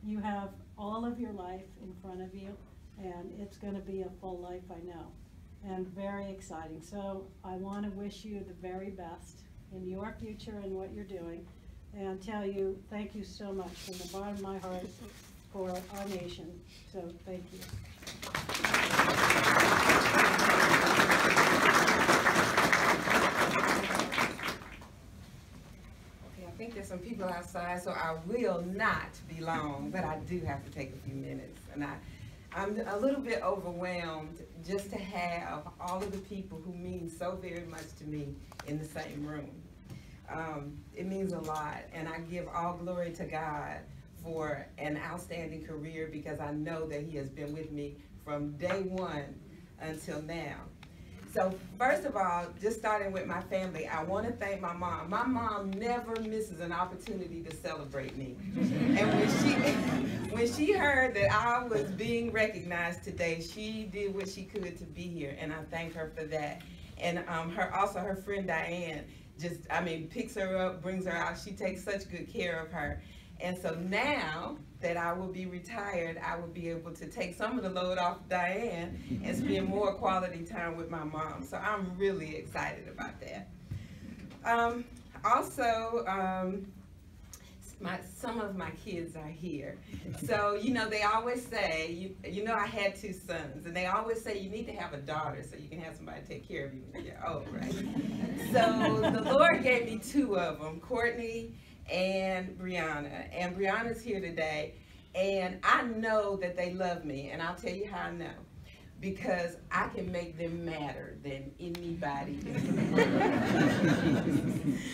You have all of your life in front of you, and it's going to be a full life, I know, and very exciting. So I want to wish you the very best in your future and what you're doing, and tell you thank you so much from the bottom of my heart for our nation. So thank you. Okay, I think there's some people outside, so I will not be long, but I do have to take a few minutes. And I'm a little bit overwhelmed just to have all of the people who mean so very much to me in the same room. It means a lot, and I give all glory to God for an outstanding career, because I know that He has been with me from day one until now. So first of all, just starting with my family, I want to thank my mom. My mom never misses an opportunity to celebrate me. And when she heard that I was being recognized today, she did what she could to be here, and I thank her for that. And also her friend Diane picks her up, brings her out. She takes such good care of her. And so now that I will be retired, I will be able to take some of the load off Diane and spend more quality time with my mom. So I'm really excited about that. Some of my kids are here. So, you know, they always say, you know, I had 2 sons, and they always say you need to have a daughter so you can have somebody take care of you when you're old, right? So the Lord gave me 2 of them, Courtney and Brianna. And Brianna's here today, and I know that they love me, and I'll tell you how I know. Because I can make them madder than anybody else.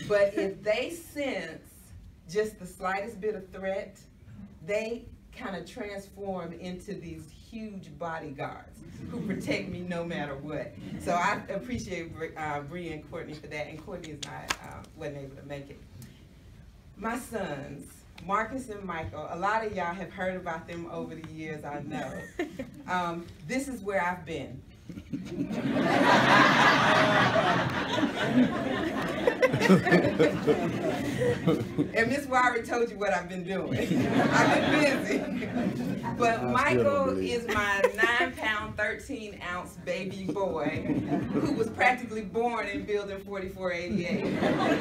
But if they sense just the slightest bit of threat, they kind of transform into these huge bodyguards who protect me no matter what. So I appreciate Bree and Courtney for that, and Courtney is wasn't able to make it. My sons, Marcus and Michael, a lot of y'all have heard about them over the years, I know. This is where I've been. And Miss Wiry told you what I've been doing. I've been busy. But Michael is my 9-pound, 13-ounce baby boy who was practically born in building 4488.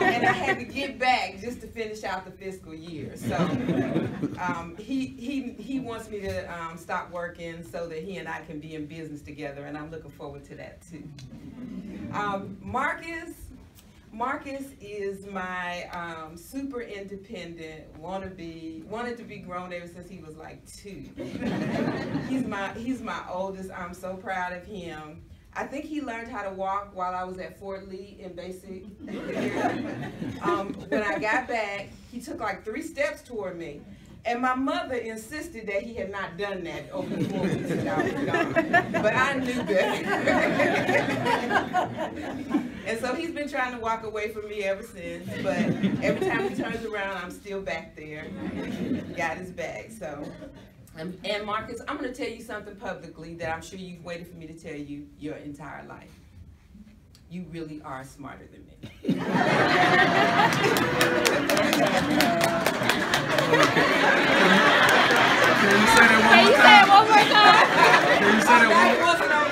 And I had to get back just to finish out the fiscal year. So he wants me to stop working so that he and I can be in business together, and I'm looking forward to that too. Marcus is my super independent, wanted to be grown ever since he was like 2. He's my oldest. I'm so proud of him. I think he learned how to walk while I was at Fort Lee in basic. When I got back, he took like 3 steps toward me. And my mother insisted that he had not done that over the 4 weeks that I was gone. But I knew better. And so he's been trying to walk away from me ever since. But every time he turns around, I'm still back there. Got his back. So, and Marcus, I'm going to tell you something publicly that I'm sure you've waited for me to tell you your entire life. You really are smarter than me. Can you say it one more time? Can you say that one more time?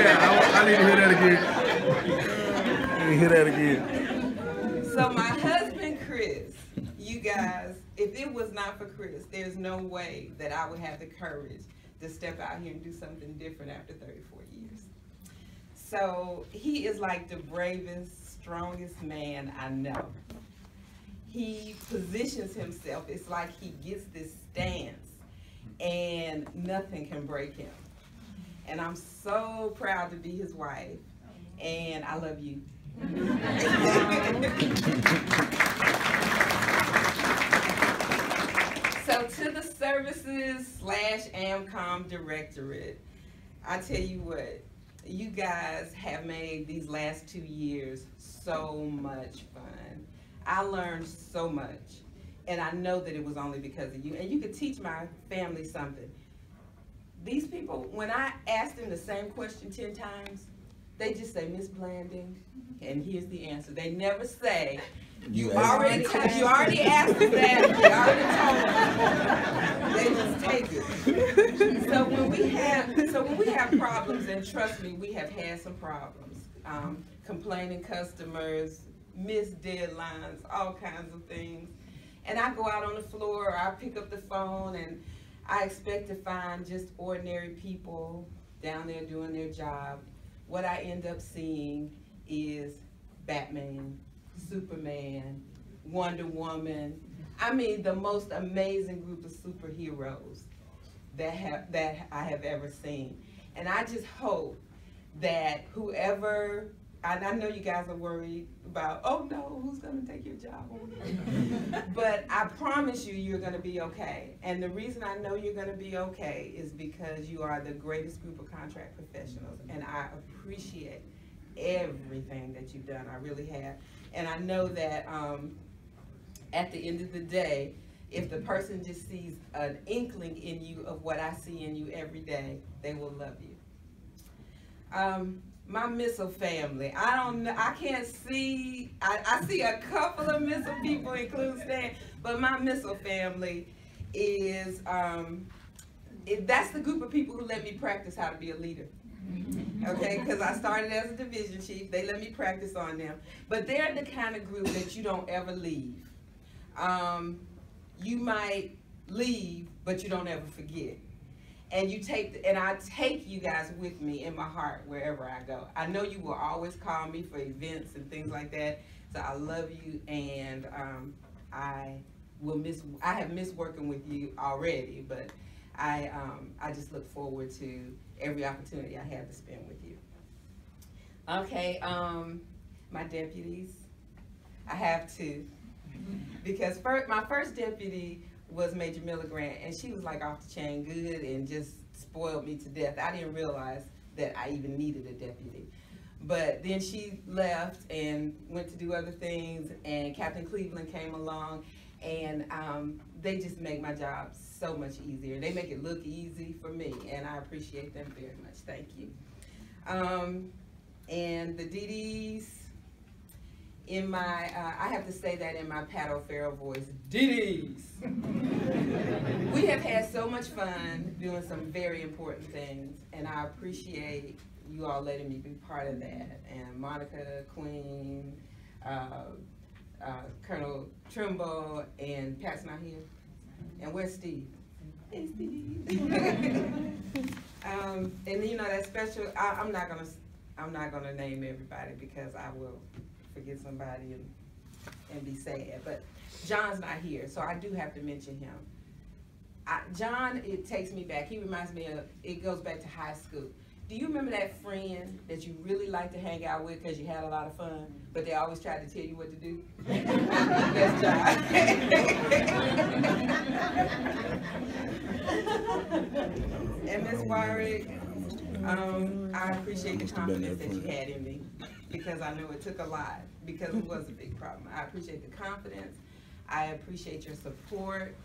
Yeah, I need to hear that again. Let me hear that again. So my husband, Chris, you guys, if it was not for Chris, there's no way that I would have the courage to step out here and do something different after 34 years. So he is like the bravest, strongest man I know. He positions himself, it's like he gets this stance and nothing can break him. And I'm so proud to be his wife, and I love you. So to the services / AMCOM directorate, I tell you what, you guys have made these last 2 years so much fun. I learned so much, and I know that it was only because of you. And you could teach my family something. These people, when I ask them the same question 10 times, they just say, Miss Blanding, and here's the answer. They never say, you already asked us that, you already told us. they just take it. So when we have problems, and trust me, we have had some problems. Complaining customers, missed deadlines, all kinds of things. And I go out on the floor, or I pick up the phone, and I expect to find just ordinary people down there doing their job. What I end up seeing is Batman, Superman, Wonder Woman. I mean, the most amazing group of superheroes that I have ever seen. And I just hope that whoever, and I know you guys are worried about, oh no, who's gonna take your job? But I promise you, you're gonna be okay. And the reason I know you're gonna be okay is because you are the greatest group of contract professionals, and I appreciate everything that you've done. I really have. And I know that at the end of the day, if the person just sees an inkling in you of what I see in you every day, they will love you. My Missile family, I can't see, I see a couple of Missile people, including Stan, but my Missile family is, that's the group of people who let me practice how to be a leader. Okay, because I started as a division chief, they let me practice on them. But they're the kind of group that you don't ever leave. You might leave, but you don't ever forget. And I take you guys with me in my heart wherever I go. I know you will always call me for events and things like that. So I love you, and I have missed working with you already, but I just look forward to every opportunity I have to spend with you. Okay, my deputies, I have two. Because my first deputy was Major Milligrant, and she was like off the chain good and just spoiled me to death. I didn't realize that I even needed a deputy. But then she left and went to do other things, and Captain Cleveland came along, and they just make my job so much easier. They make it look easy for me, and I appreciate them very much. Thank you. And the DDs, I have to say that in my Pat O'Farrell voice, DDs. We have had so much fun doing some very important things, and I appreciate you all letting me be part of that. And Monica, Queen, Colonel Trimble, and Pat's not here. And where's Steve? Hey, Steve. And you know that special. I'm not gonna name everybody because I will forget somebody and be sad. But John's not here, so I do have to mention him. John, it takes me back. He reminds me of, it goes back to high school. Do you remember that friend that you really liked to hang out with because you had a lot of fun, but they always tried to tell you what to do? That's John. And Ms. Warwick, I appreciate the confidence that you had in me, because I know it took a lot, because it was a big problem. I appreciate the confidence. I appreciate your support.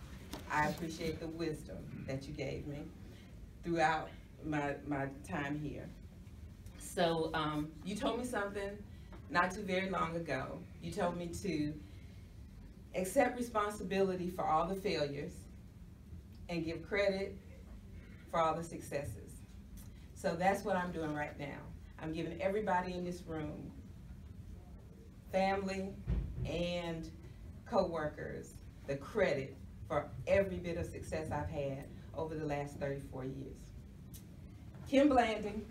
I appreciate the wisdom that you gave me throughout my time here. So you told me something not too very long ago. You told me to accept responsibility for all the failures and give credit for all the successes. So that's what I'm doing right now. I'm giving everybody in this room, family and co-workers, the credit for every bit of success I've had over the last 34 years. Kim Blanding,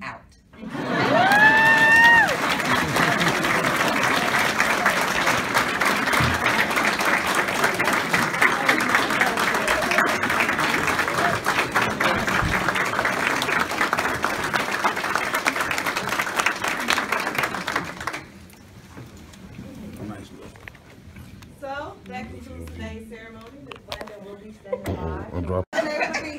out. So that concludes today's ceremony. Ms. Blanding will be standing by.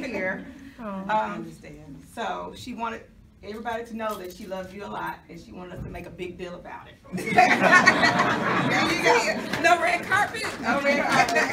Here. I understand. So she wanted everybody to know that she loves you a lot, and she wanted us to make a big deal about it. No red carpet. No red carpet.